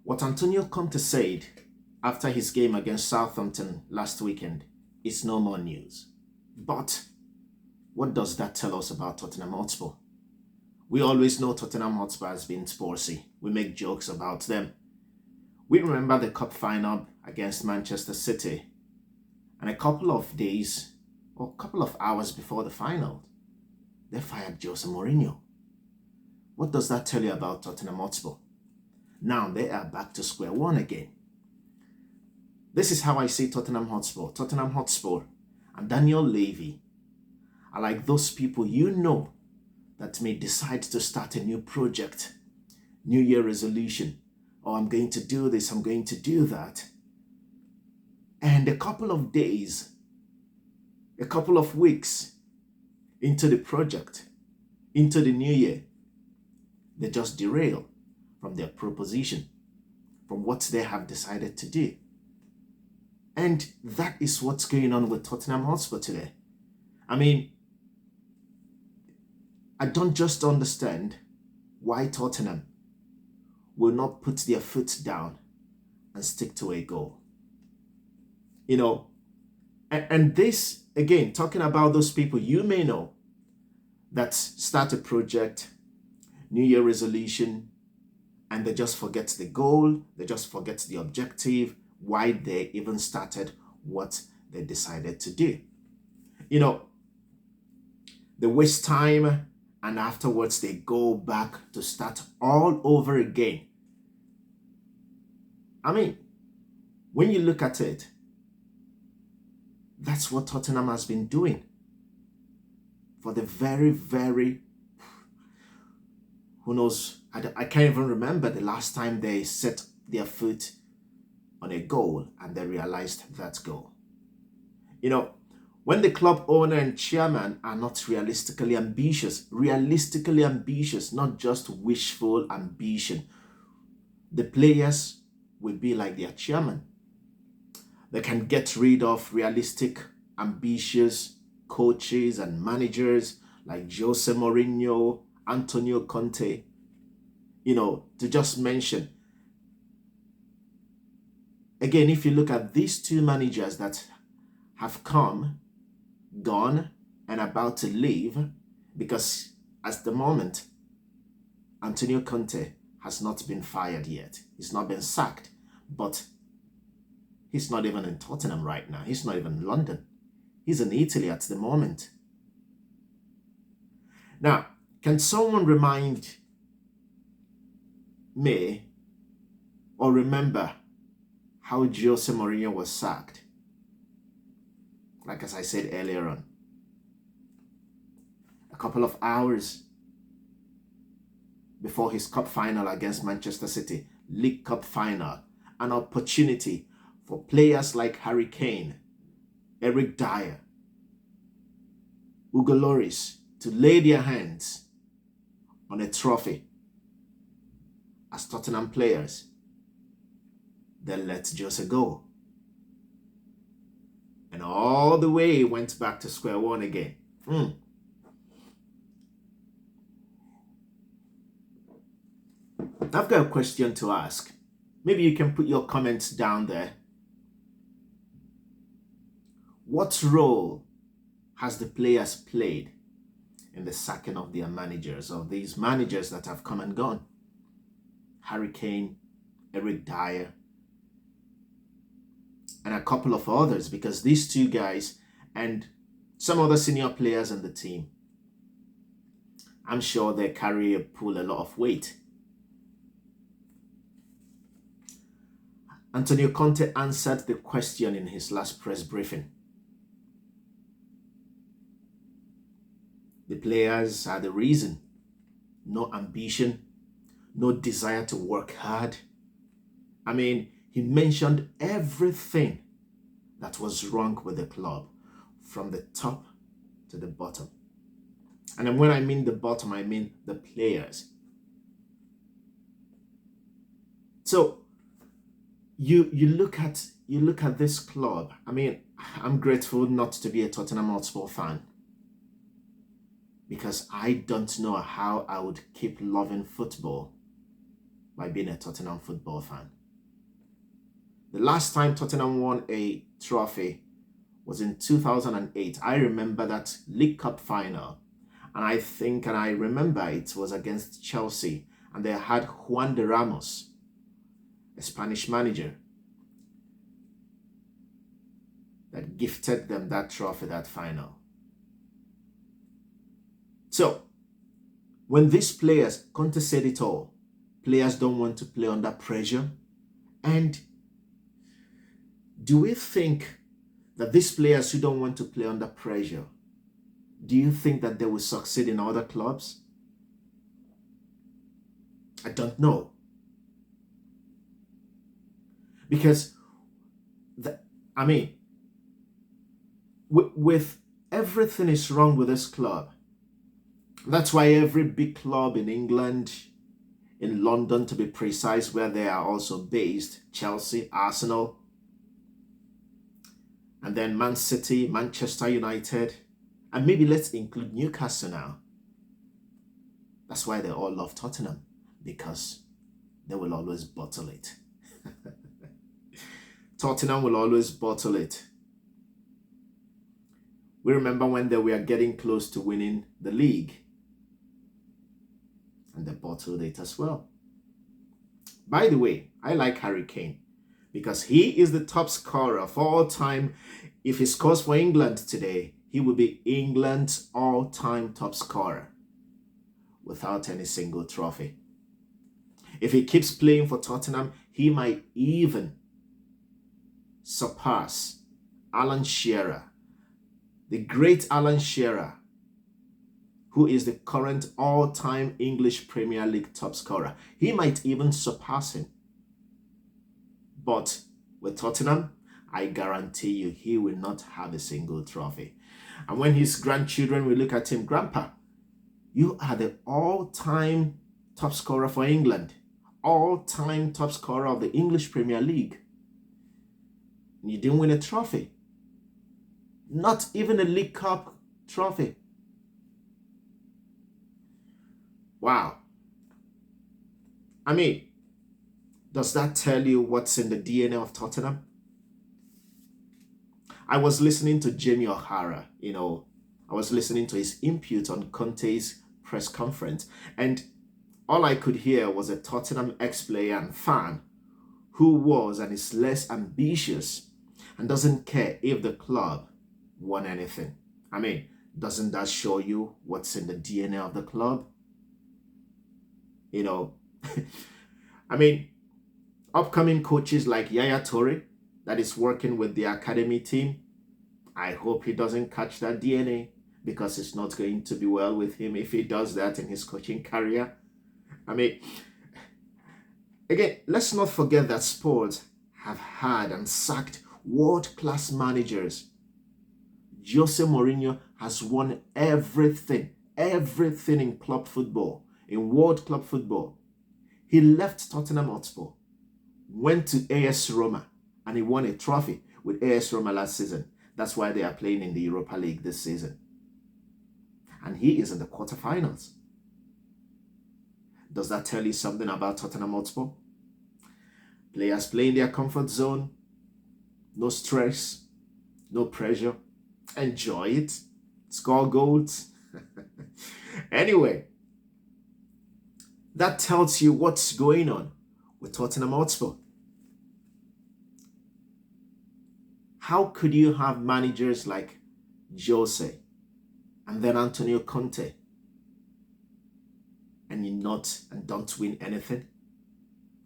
What Antonio Conte said after his game against Southampton last weekend is no more news. But what does that tell us about Tottenham Hotspur? We always know Tottenham Hotspur has been sportsy. We make jokes about them. We remember the cup final against Manchester City, and a couple of days or a couple of hours before the final, they fired Jose Mourinho. What does that tell you about Tottenham Hotspur? Now they are back to square one again. This is how I see Tottenham Hotspur. Tottenham Hotspur and Daniel Levy are like those people you know that may decide to start a new project, New Year resolution, or I'm going to do this, I'm going to do that. And a couple of days, a couple of weeks into the project, into the new year, they just derail from their proposition, from what they have decided to do. And that is what's going on with Tottenham Hotspur today. I mean, I don't just understand why Tottenham will not put their foot down and stick to a goal. You know, and this, again, talking about those people you may know that start a project, New Year resolution, and they just forget the goal, they just forget the objective, why they even started what they decided to do. You know, they waste time and afterwards they go back to start all over again. I mean, when you look at it, that's what Tottenham has been doing for the very, who knows, I can't even remember the last time they set their foot on a goal and they realized that goal. You know, when the club owner and chairman are not realistically ambitious, not just wishful ambition, the players will be like their chairman. They can get rid of realistic, ambitious coaches and managers like Jose Mourinho, Antonio Conte, you know, to just mention. Again, if you look at these two managers that have come, gone, and about to leave, because at the moment, Antonio Conte has not been fired yet. He's not been sacked, but he's not even in Tottenham right now. He's not even in London. He's in Italy at the moment. Now, can someone remind me or remember how Jose Mourinho was sacked? Like as I said earlier on, a couple of hours before his cup final against Manchester City, League Cup final, an opportunity for players like Harry Kane, Eric Dyer, Hugo Lloris to lay their hands on a trophy as Tottenham players. They let Jose go. And all the way went back to square one again. I've got a question to ask. Maybe you can put your comments down there. What role has the players played in the sacking of their managers, of these managers that have come and gone? Harry Kane, Eric Dyer, and a couple of others, because these two guys and some other senior players in the team, I'm sure they pull a lot of weight. Antonio Conte answered the question in his last press briefing. The players are the reason. No ambition, no desire to work hard. I mean, he mentioned everything that was wrong with the club, from the top to the bottom. And then when I mean the bottom, I mean the players. So you look at this club. I mean, I'm grateful not to be a Tottenham Hotspur fan, because I don't know how I would keep loving football by being a Tottenham football fan. The last time Tottenham won a trophy was in 2008. I remember that League Cup final. And I remember it was against Chelsea. And they had Juan de Ramos, a Spanish manager, that gifted them that trophy, that final. So, when these players, Conte said it all, players don't want to play under pressure. And do we think that these players who don't want to play under pressure, do you think that they will succeed in other clubs? I don't know. Because, with everything is wrong with this club. That's why every big club in England, in London to be precise, where they are also based, Chelsea, Arsenal, and then Man City, Manchester United, and maybe let's include Newcastle now. That's why they all love Tottenham, because they will always bottle it. Tottenham will always bottle it. We remember when they were getting close to winning the league, and they bottled it as well. By the way, I like Harry Kane because he is the top scorer of all time. If he scores for England today, he will be England's all-time top scorer without any single trophy. If he keeps playing for Tottenham, he might even surpass Alan Shearer, the great Alan Shearer, who is the current all-time English Premier League top scorer. He might even surpass him. But with Tottenham, I guarantee you he will not have a single trophy. And when his grandchildren will look at him, Grandpa, you are the all-time top scorer for England, all-time top scorer of the English Premier League. And you didn't win a trophy. Not even a League Cup trophy. Wow. Does that tell you what's in the DNA of Tottenham? I was listening to Jamie O'Hara, I was listening to his input on Conte's press conference, and all I could hear was a Tottenham ex-player and fan who was and is less ambitious and doesn't care if the club won anything. Doesn't that show you what's in the DNA of the club? Upcoming coaches like Yaya Toure that is working with the academy team, I hope he doesn't catch that DNA, because it's not going to be well with him if he does that in his coaching career. Again, let's not forget that Spurs have had and sacked world-class managers. Jose Mourinho has won everything in club football, in world club football. He left Tottenham Hotspur, went to AS Roma, and he won a trophy with AS Roma last season. That's why they are playing in the Europa League this season. And he is in the quarterfinals. Does that tell you something about Tottenham Hotspur? Players play in their comfort zone. No stress, no pressure. Enjoy it. Score goals. Anyway, that tells you what's going on with Tottenham Hotspur. How could you have managers like Jose and then Antonio Conte and don't win anything?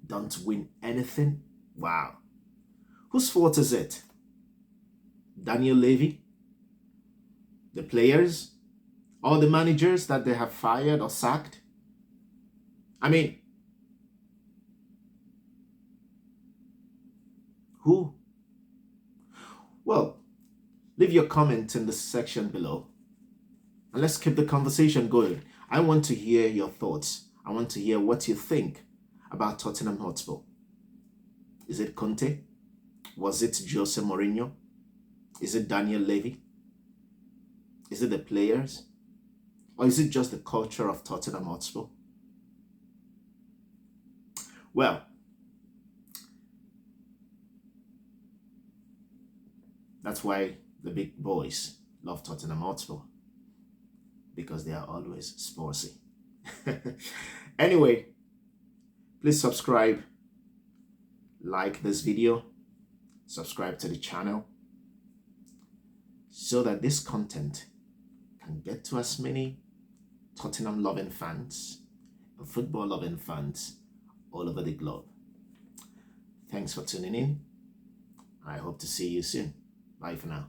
Don't win anything? Wow. Whose fault is it? Daniel Levy? The players? All the managers that they have fired or sacked? Who? Well, leave your comment in the section below. And let's keep the conversation going. I want to hear your thoughts. I want to hear what you think about Tottenham Hotspur. Is it Conte? Was it Jose Mourinho? Is it Daniel Levy? Is it the players? Or is it just the culture of Tottenham Hotspur? Well, that's why the big boys love Tottenham Hotspur, because they are always sportsy. Anyway, please subscribe, like this video, subscribe to the channel, so that this content can get to as many Tottenham loving fans and football loving fans all over the globe. Thanks for tuning in. I hope to see you soon. Bye for now.